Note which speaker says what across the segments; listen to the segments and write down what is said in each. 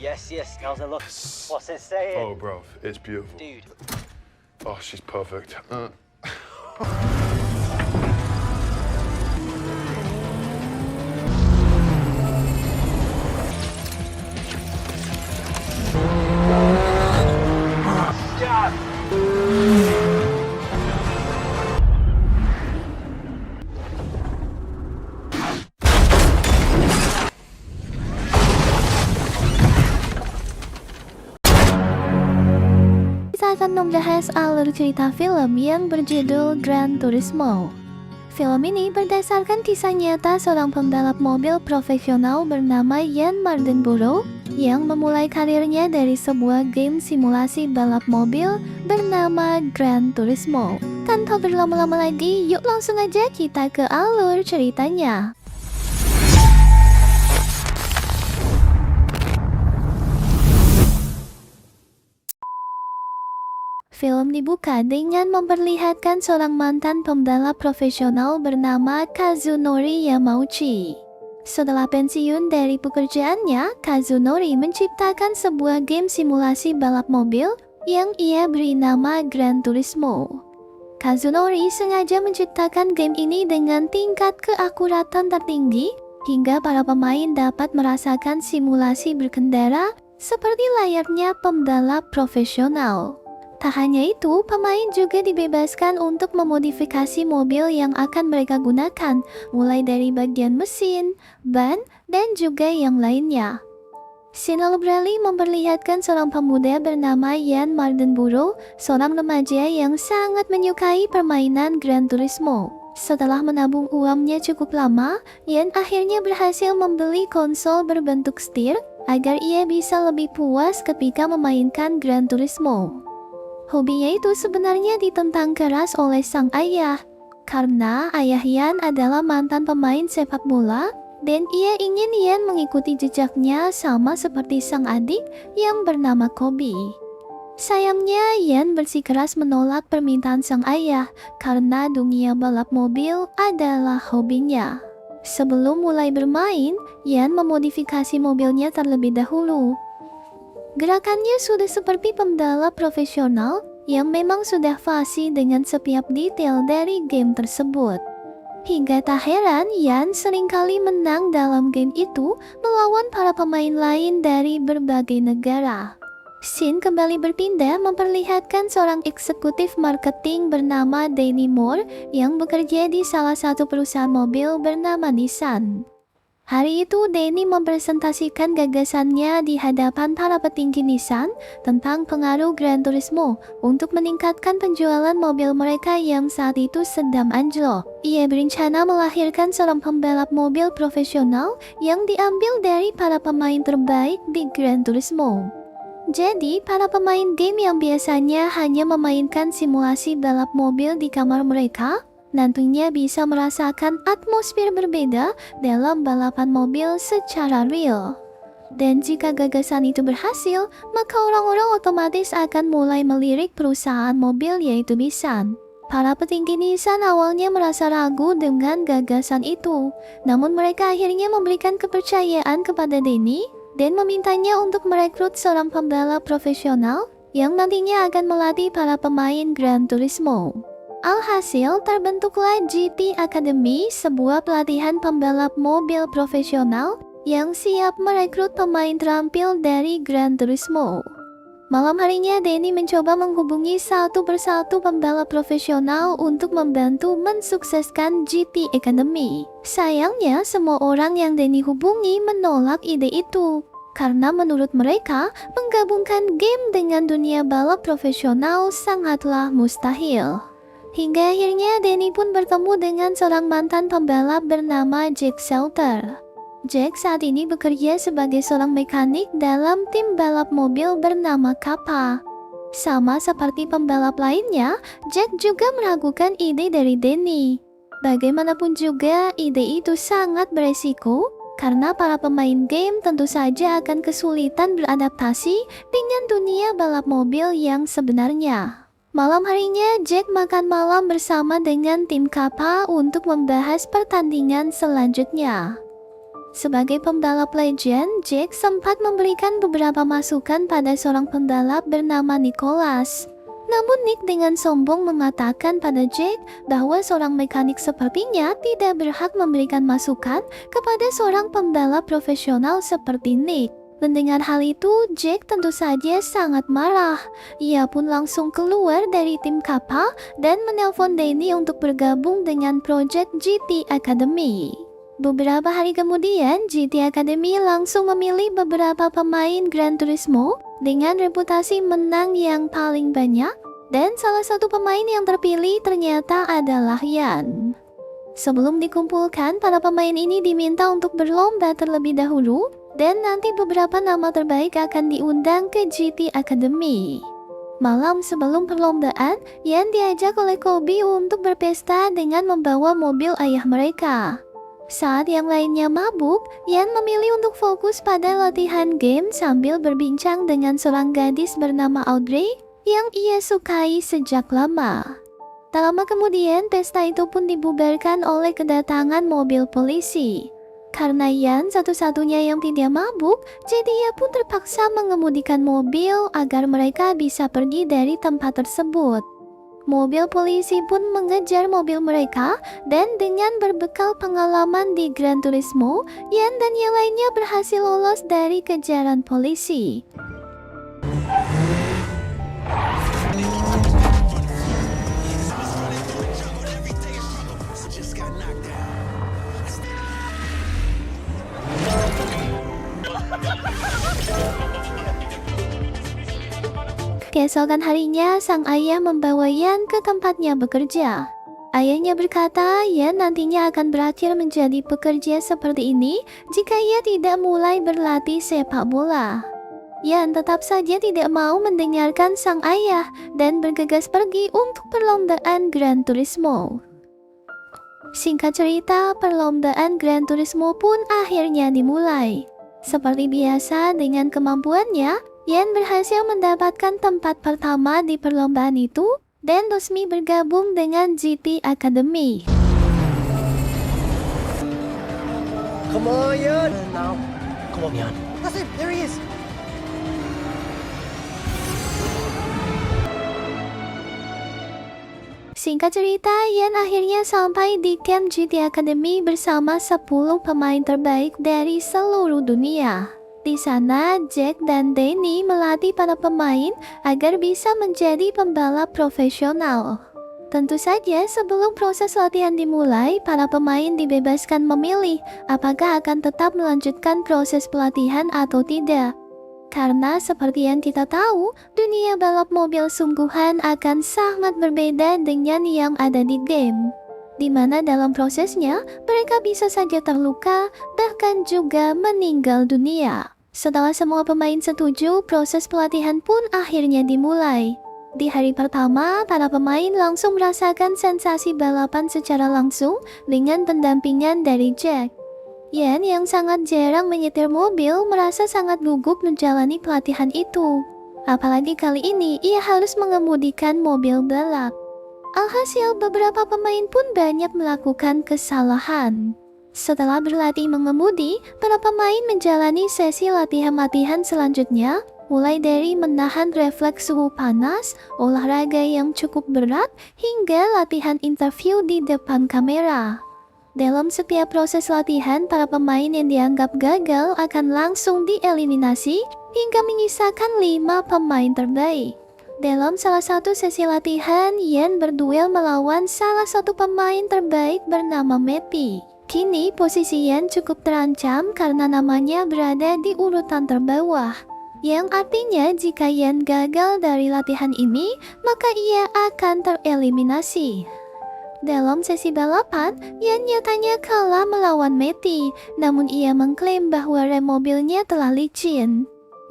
Speaker 1: Yes, Elsa, look. What's it saying?
Speaker 2: Oh, bro, it's beautiful.
Speaker 1: Dude.
Speaker 2: Oh, she's perfect.
Speaker 1: Stop!
Speaker 3: Kita akan membahas alur cerita film yang berjudul Gran Turismo. Film ini berdasarkan kisah nyata seorang pembalap mobil profesional bernama Yann Mardenborough yang memulai karirnya dari sebuah game simulasi balap mobil bernama Gran Turismo. Tanpa berlama-lama lagi, yuk langsung aja kita ke alur ceritanya. Film dibuka dengan memperlihatkan seorang mantan pembalap profesional bernama Kazunori Yamauchi. Setelah pensiun dari pekerjaannya, Kazunori menciptakan sebuah game simulasi balap mobil yang ia beri nama Gran Turismo. Kazunori sengaja menciptakan game ini dengan tingkat keakuratan tertinggi hingga para pemain dapat merasakan simulasi berkendara seperti layaknya pembalap profesional. Tak hanya itu, pemain juga dibebaskan untuk memodifikasi mobil yang akan mereka gunakan, mulai dari bagian mesin, ban, dan juga yang lainnya. Sinal Bradley memperlihatkan seorang pemuda bernama Yann Mardenborough, seorang remaja yang sangat menyukai permainan Gran Turismo. Setelah menabung uangnya cukup lama, Yann akhirnya berhasil membeli konsol berbentuk setir agar ia bisa lebih puas ketika memainkan Gran Turismo. Hobinya itu sebenarnya ditentang keras oleh sang ayah, karena ayah Yann adalah mantan pemain sepak bola dan ia ingin Yann mengikuti jejaknya sama seperti sang adik yang bernama Kobe. Sayangnya Yann bersikeras menolak permintaan sang ayah karena dunia balap mobil adalah hobinya. Sebelum mulai bermain, Yann memodifikasi mobilnya terlebih dahulu. Gerakannya sudah seperti pembalap profesional yang memang sudah fasih dengan setiap detail dari game tersebut. Hingga tak heran, Yann seringkali menang dalam game itu melawan para pemain lain dari berbagai negara. Scene kembali berpindah memperlihatkan seorang eksekutif marketing bernama Danny Moore yang bekerja di salah satu perusahaan mobil bernama Nissan. Hari itu, Danny mempresentasikan gagasannya di hadapan para petinggi Nissan tentang pengaruh Gran Turismo untuk meningkatkan penjualan mobil mereka yang saat itu sedang anjlok. Ia berencana melahirkan seorang pembalap mobil profesional yang diambil dari para pemain terbaik di Gran Turismo. Jadi, para pemain game yang biasanya hanya memainkan simulasi balap mobil di kamar mereka, nantinya bisa merasakan atmosfer berbeda dalam balapan mobil secara real. Dan jika gagasan itu berhasil, maka orang-orang otomatis akan mulai melirik perusahaan mobil yaitu Nissan. Para petinggi Nissan awalnya merasa ragu dengan gagasan itu, namun mereka akhirnya memberikan kepercayaan kepada Danny dan memintanya untuk merekrut seorang pembalap profesional yang nantinya akan melatih para pemain Gran Turismo. Alhasil, terbentuklah GT Academy, sebuah pelatihan pembalap mobil profesional yang siap merekrut pemain terampil dari Gran Turismo. Malam harinya, Danny mencoba menghubungi satu persatu pembalap profesional untuk membantu mensukseskan GT Academy. Sayangnya, semua orang yang Danny hubungi menolak ide itu, karena menurut mereka, menggabungkan game dengan dunia balap profesional sangatlah mustahil. Hingga akhirnya Danny pun bertemu dengan seorang mantan pembalap bernama Jack Salter. Jack saat ini bekerja sebagai seorang mekanik dalam tim balap mobil bernama Kappa. Sama seperti pembalap lainnya, Jack juga meragukan ide dari Danny. Bagaimanapun juga, ide itu sangat beresiko, karena para pemain game tentu saja akan kesulitan beradaptasi dengan dunia balap mobil yang sebenarnya. Malam harinya, Jack makan malam bersama dengan tim Kappa untuk membahas pertandingan selanjutnya. Sebagai pembalap legend, Jack sempat memberikan beberapa masukan pada seorang pembalap bernama Nicholas. Namun Nick dengan sombong mengatakan pada Jack bahwa seorang mekanik sepertinya tidak berhak memberikan masukan kepada seorang pembalap profesional seperti Nick. Mendengar hal itu, Jack tentu saja sangat marah. Ia pun langsung keluar dari tim kapal dan menelpon Danny untuk bergabung dengan Project GT Academy. Beberapa hari kemudian, GT Academy langsung memilih beberapa pemain Gran Turismo dengan reputasi menang yang paling banyak, dan salah satu pemain yang terpilih ternyata adalah Yan. Sebelum dikumpulkan, para pemain ini diminta untuk berlomba terlebih dahulu, dan nanti beberapa nama terbaik akan diundang ke GT Academy. Malam sebelum perlombaan, Yan diajak oleh Kobe untuk berpesta dengan membawa mobil ayah mereka. Saat yang lainnya mabuk, Yan memilih untuk fokus pada latihan game sambil berbincang dengan seorang gadis bernama Audrey yang ia sukai sejak lama. Tak lama kemudian, pesta itu pun dibubarkan oleh kedatangan mobil polisi. Karena Yan satu-satunya yang tidak mabuk, jadi ia pun terpaksa mengemudikan mobil agar mereka bisa pergi dari tempat tersebut. Mobil polisi pun mengejar mobil mereka, dan dengan berbekal pengalaman di Gran Turismo, Yan dan yang lainnya berhasil lolos dari kejaran polisi. Keesokan harinya, sang ayah membawa Yan ke tempatnya bekerja. Ayahnya berkata, Yan nantinya akan berakhir menjadi pekerja seperti ini jika ia tidak mulai berlatih sepak bola. Yan tetap saja tidak mau mendengarkan sang ayah dan bergegas pergi untuk perlombaan Gran Turismo. Singkat cerita, perlombaan Gran Turismo pun akhirnya dimulai. Seperti biasa, dengan kemampuannya, Yan berhasil mendapatkan tempat pertama di perlombaan itu dan resmi bergabung dengan GT Academy.
Speaker 1: Come on, Yan! Now. Come on, Yan. That's it. There he is.
Speaker 3: Singkat cerita, Yan akhirnya sampai di camp GT Academy bersama 10 pemain terbaik dari seluruh dunia. Di sana, Jack dan Danny melatih para pemain agar bisa menjadi pembalap profesional. Tentu saja, sebelum proses latihan dimulai, para pemain dibebaskan memilih apakah akan tetap melanjutkan proses pelatihan atau tidak. Karena seperti yang kita tahu, dunia balap mobil sungguhan akan sangat berbeda dengan yang ada di game, di mana dalam prosesnya mereka bisa saja terluka, bahkan juga meninggal dunia. Setelah semua pemain setuju, proses pelatihan pun akhirnya dimulai. Di hari pertama, para pemain langsung merasakan sensasi balapan secara langsung dengan pendampingan dari Jack. Yan yang sangat jarang menyetir mobil merasa sangat gugup menjalani pelatihan itu. Apalagi kali ini ia harus mengemudikan mobil balap. Alhasil beberapa pemain pun banyak melakukan kesalahan. Setelah berlatih mengemudi, para pemain menjalani sesi latihan-latihan selanjutnya, mulai dari menahan refleks suhu panas, olahraga yang cukup berat, hingga latihan interview di depan kamera. Dalam setiap proses latihan, para pemain yang dianggap gagal akan langsung dieliminasi hingga menyisakan 5 pemain terbaik. Dalam salah satu sesi latihan, Yan berduel melawan salah satu pemain terbaik bernama Matty. Kini posisi Yan cukup terancam karena namanya berada di urutan terbawah, yang artinya jika Yan gagal dari latihan ini, maka ia akan tereliminasi. Dalam sesi balapan, Yan nyatanya kalah melawan Matty, namun ia mengklaim bahwa rem mobilnya telah licin.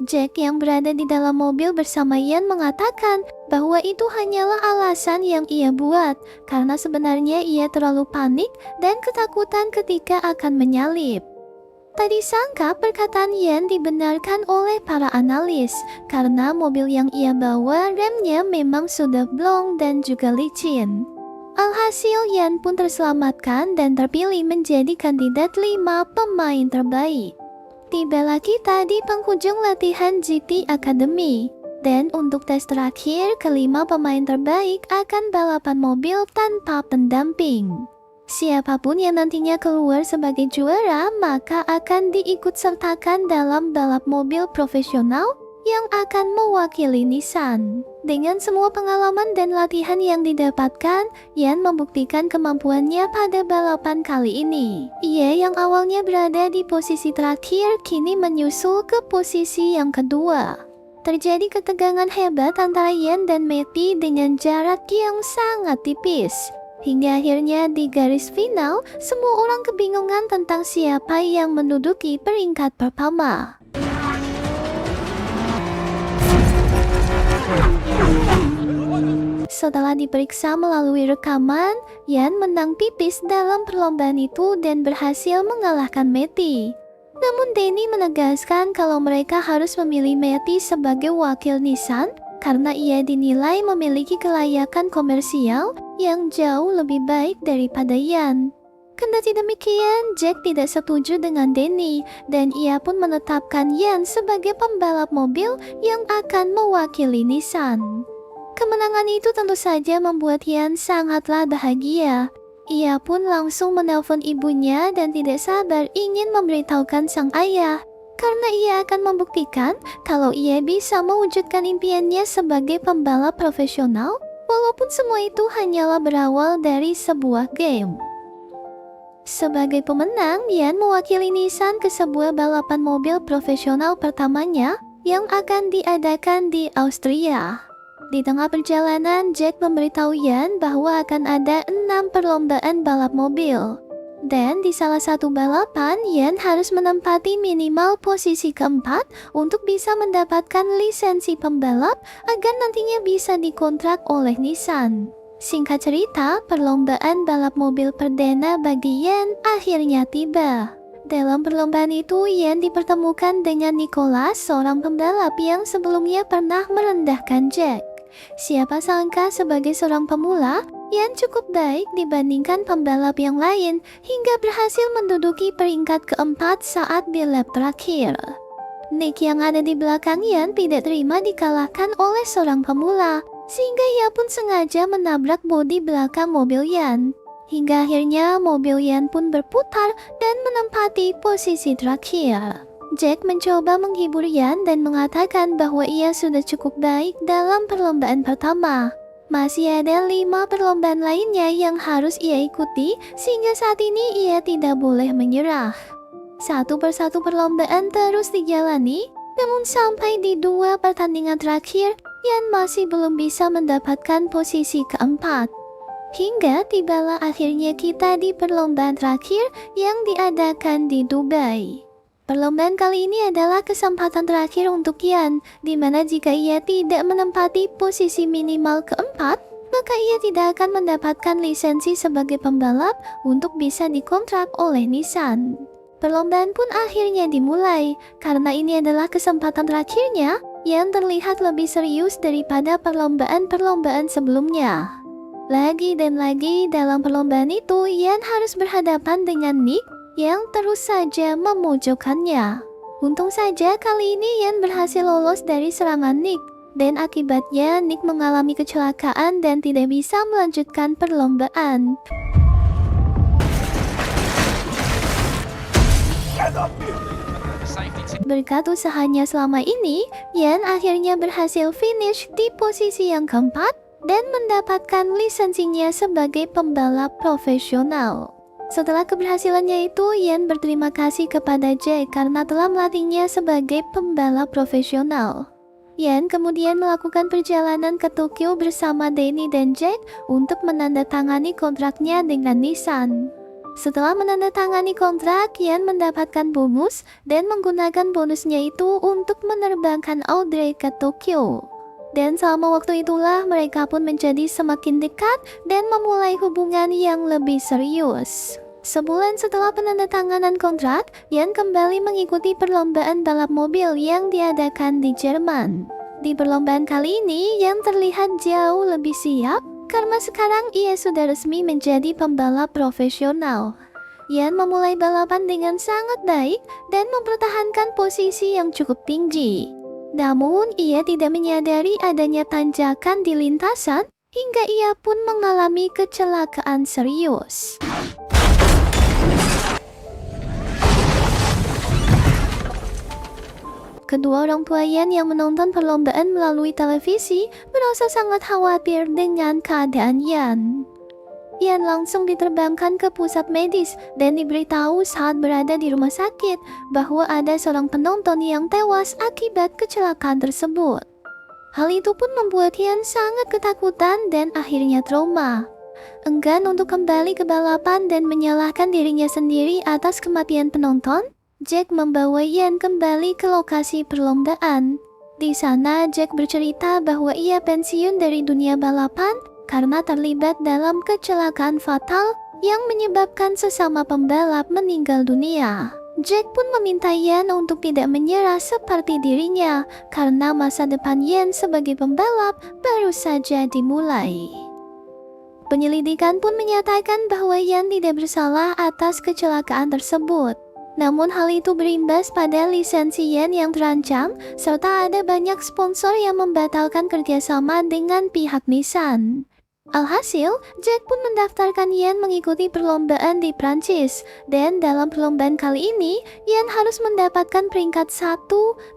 Speaker 3: Jack yang berada di dalam mobil bersama Yan mengatakan bahwa itu hanyalah alasan yang ia buat, karena sebenarnya ia terlalu panik dan ketakutan ketika akan menyalip. Tak disangka perkataan Yan dibenarkan oleh para analis, karena mobil yang ia bawa remnya memang sudah blong dan juga licin. Alhasil Yan pun terselamatkan dan terpilih menjadi kandidat 5 pemain terbaik. Tibalah kita di penghujung latihan GT Academy. Dan untuk tes terakhir, kelima pemain terbaik akan balapan mobil tanpa pendamping. Siapapun yang nantinya keluar sebagai juara, maka akan diikutsertakan dalam balap mobil profesional yang akan mewakili Nissan. Dengan semua pengalaman dan latihan yang didapatkan, Yan membuktikan kemampuannya pada balapan kali ini. Ia yang awalnya berada di posisi terakhir, kini menyusul ke posisi yang kedua. Terjadi ketegangan hebat antara Yan dan Matty dengan jarak yang sangat tipis. Hingga akhirnya di garis final, semua orang kebingungan tentang siapa yang menduduki peringkat pertama. Setelah diperiksa melalui rekaman, Yan menang tipis dalam perlombaan itu dan berhasil mengalahkan Matty. Namun Danny menegaskan kalau mereka harus memilih Matty sebagai wakil Nissan karena ia dinilai memiliki kelayakan komersial yang jauh lebih baik daripada Yan. Kendati demikian, Jack tidak setuju dengan Danny dan ia pun menetapkan Yan sebagai pembalap mobil yang akan mewakili Nissan. Kemenangan itu tentu saja membuat Yan sangatlah bahagia. Ia pun langsung menelpon ibunya dan tidak sabar ingin memberitahukan sang ayah karena ia akan membuktikan kalau ia bisa mewujudkan impiannya sebagai pembalap profesional walaupun semua itu hanyalah berawal dari sebuah game. Sebagai pemenang, Yan mewakili Nissan ke sebuah balapan mobil profesional pertamanya yang akan diadakan di Austria. Di tengah perjalanan, Jack memberitahu Yan bahwa akan ada 6 perlombaan balap mobil. Dan di salah satu balapan, Yan harus menempati minimal posisi keempat untuk bisa mendapatkan lisensi pembalap agar nantinya bisa dikontrak oleh Nissan. Singkat cerita, perlombaan balap mobil perdana bagi Yan akhirnya tiba. Dalam perlombaan itu, Yan dipertemukan dengan Nicholas, seorang pembalap yang sebelumnya pernah merendahkan Jack. Siapa sangka sebagai seorang pemula, Yan cukup baik dibandingkan pembalap yang lain hingga berhasil menduduki peringkat keempat saat di lap terakhir. Nick yang ada di belakang Yan tidak terima dikalahkan oleh seorang pemula, sehingga ia pun sengaja menabrak bodi belakang mobil Yan. Hingga akhirnya mobil Yan pun berputar dan menempati posisi terakhir. Jack mencoba menghibur Yan dan mengatakan bahwa ia sudah cukup baik dalam perlombaan pertama. Masih ada 5 perlombaan lainnya yang harus ia ikuti sehingga saat ini ia tidak boleh menyerah. Satu persatu perlombaan terus dijalani, namun sampai di 2 pertandingan terakhir, Yan masih belum bisa mendapatkan posisi keempat. Hingga tibalah akhirnya kita di perlombaan terakhir yang diadakan di Dubai. Perlombaan kali ini adalah kesempatan terakhir untuk Yan, di mana jika ia tidak menempati posisi minimal keempat, maka ia tidak akan mendapatkan lisensi sebagai pembalap untuk bisa dikontrak oleh Nissan. Perlombaan pun akhirnya dimulai, karena ini adalah kesempatan terakhirnya, Yan terlihat lebih serius daripada perlombaan-perlombaan sebelumnya. Lagi dan lagi dalam perlombaan itu, Yan harus berhadapan dengan Nick yang terus saja memojokkannya. Untung saja kali ini Yan berhasil lolos dari serangan Nick, dan akibatnya Nick mengalami kecelakaan dan tidak bisa melanjutkan perlombaan. Berkat usahanya selama ini, Yan akhirnya berhasil finish di posisi yang keempat dan mendapatkan lisensinya sebagai pembalap profesional. Setelah keberhasilannya itu, Yan berterima kasih kepada Jack karena telah melatihnya sebagai pembalap profesional. Yan kemudian melakukan perjalanan ke Tokyo bersama Danny dan Jack untuk menandatangani kontraknya dengan Nissan. Setelah menandatangani kontrak, Yan mendapatkan bonus dan menggunakan bonusnya itu untuk menerbangkan Audrey ke Tokyo. Dan selama waktu itulah mereka pun menjadi semakin dekat dan memulai hubungan yang lebih serius. Sebulan setelah penandatanganan kontrak, Yan kembali mengikuti perlombaan balap mobil yang diadakan di Jerman. Di perlombaan kali ini, Yan terlihat jauh lebih siap karena sekarang ia sudah resmi menjadi pembalap profesional. Yan memulai balapan dengan sangat baik dan mempertahankan posisi yang cukup tinggi. Namun, ia tidak menyadari adanya tanjakan di lintasan hingga ia pun mengalami kecelakaan serius. Kedua orang tua Yan yang menonton perlombaan melalui televisi merasa sangat khawatir dengan keadaan Yan. Yan langsung diterbangkan ke pusat medis dan diberitahu saat berada di rumah sakit bahwa ada seorang penonton yang tewas akibat kecelakaan tersebut. Hal itu pun membuat Yan sangat ketakutan dan akhirnya trauma. Enggan untuk kembali ke balapan dan menyalahkan dirinya sendiri atas kematian penonton, Jack membawa Yan kembali ke lokasi perlombaan. Di sana, Jack bercerita bahwa ia pensiun dari dunia balapan karena terlibat dalam kecelakaan fatal yang menyebabkan sesama pembalap meninggal dunia. Jack pun meminta Yan untuk tidak menyerah seperti dirinya karena masa depan Yan sebagai pembalap baru saja dimulai. Penyelidikan pun menyatakan bahwa Yan tidak bersalah atas kecelakaan tersebut. Namun hal itu berimbas pada lisensi Yan yang terancam, serta ada banyak sponsor yang membatalkan kerjasama dengan pihak Nissan. Alhasil, Jack pun mendaftarkan Yan mengikuti perlombaan di Prancis, dan dalam perlombaan kali ini, Yan harus mendapatkan peringkat 1,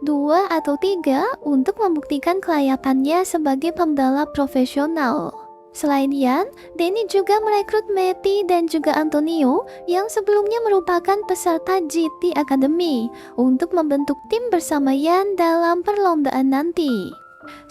Speaker 3: 2, atau 3 untuk membuktikan kelayakannya sebagai pembalap profesional. Selain Yan, Danny juga merekrut Matty dan juga Antonio yang sebelumnya merupakan peserta GT Academy untuk membentuk tim bersama Yan dalam perlombaan nanti.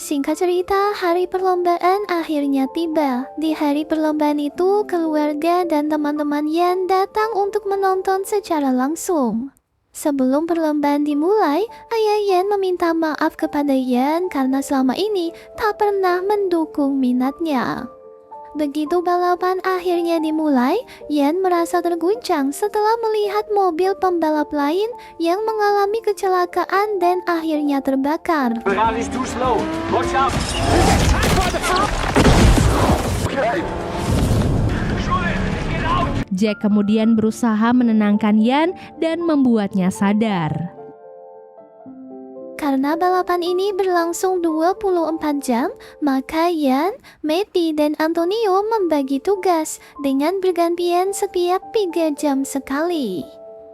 Speaker 3: Singkat cerita, hari perlombaan akhirnya tiba. Di hari perlombaan itu, keluarga dan teman-teman Yan datang untuk menonton secara langsung. Sebelum perlombaan dimulai, ayah Yan meminta maaf kepada Yan karena selama ini tak pernah mendukung minatnya. Begitu balapan akhirnya dimulai, Yan merasa terguncang setelah melihat mobil pembalap lain yang mengalami kecelakaan dan akhirnya terbakar.
Speaker 4: Jack kemudian berusaha menenangkan Yan dan membuatnya sadar.
Speaker 3: Karena balapan ini berlangsung 24 jam, maka Yan, Matty, dan Antonio membagi tugas dengan bergantian setiap 3 jam sekali.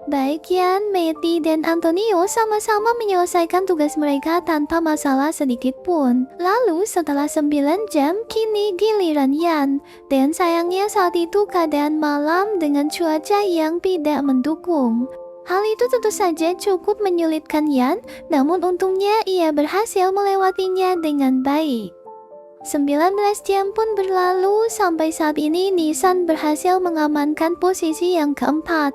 Speaker 3: Baik Yan, Matty, dan Antonio sama-sama menyelesaikan tugas mereka tanpa masalah sedikit pun. Lalu setelah 9 jam, kini giliran Yan. Dan sayangnya saat itu keadaan malam dengan cuaca yang tidak mendukung. Hal itu tentu saja cukup menyulitkan Yan, namun untungnya ia berhasil melewatinya dengan baik. 19 jam pun berlalu sampai saat ini Nissan berhasil mengamankan posisi yang keempat.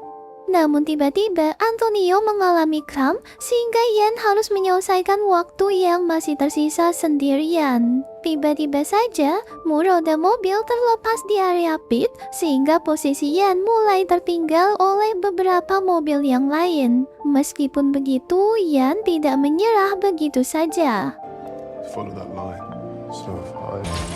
Speaker 3: Namun tiba-tiba Antonio mengalami kram sehingga Yan harus menyelesaikan waktu yang masih tersisa sendirian. Tiba-tiba saja roda mobil terlepas di area pit sehingga posisi Yan mulai tertinggal oleh beberapa mobil yang lain. Meskipun begitu, Yan tidak menyerah begitu saja.
Speaker 2: Follow that line. So high.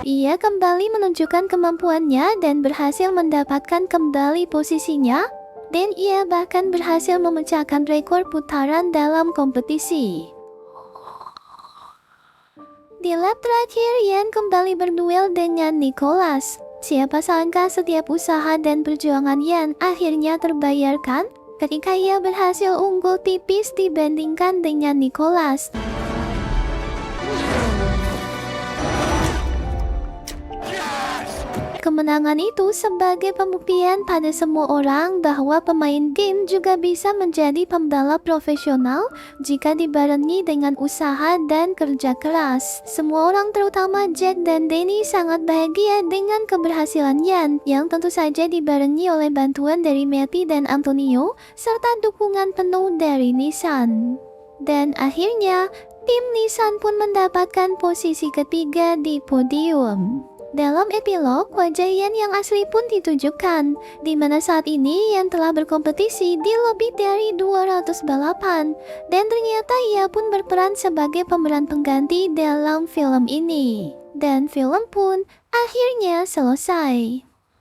Speaker 3: Ia kembali menunjukkan kemampuannya dan berhasil mendapatkan kembali posisinya, dan ia bahkan berhasil memecahkan rekor putaran dalam kompetisi. Di lap terakhir, Yan kembali berduel dengan Nicholas. Siapa sangka setiap usaha dan perjuangan Yan akhirnya terbayarkan ketika ia berhasil unggul tipis dibandingkan dengan Nicholas. Kemenangan itu sebagai pembuktian pada semua orang bahwa pemain game juga bisa menjadi pembalap profesional jika dibarengi dengan usaha dan kerja keras. Semua orang terutama Jack dan Danny sangat bahagia dengan keberhasilan Yan yang tentu saja dibarengi oleh bantuan dari Matty dan Antonio serta dukungan penuh dari Nissan. Dan akhirnya, tim Nissan pun mendapatkan posisi ketiga di podium. Dalam epilog, wajah Yan yang asli pun ditunjukkan, di mana saat ini Yan telah berkompetisi di lebih dari 200 balapan, dan ternyata ia pun berperan sebagai pemeran pengganti dalam film ini. Dan film pun akhirnya selesai.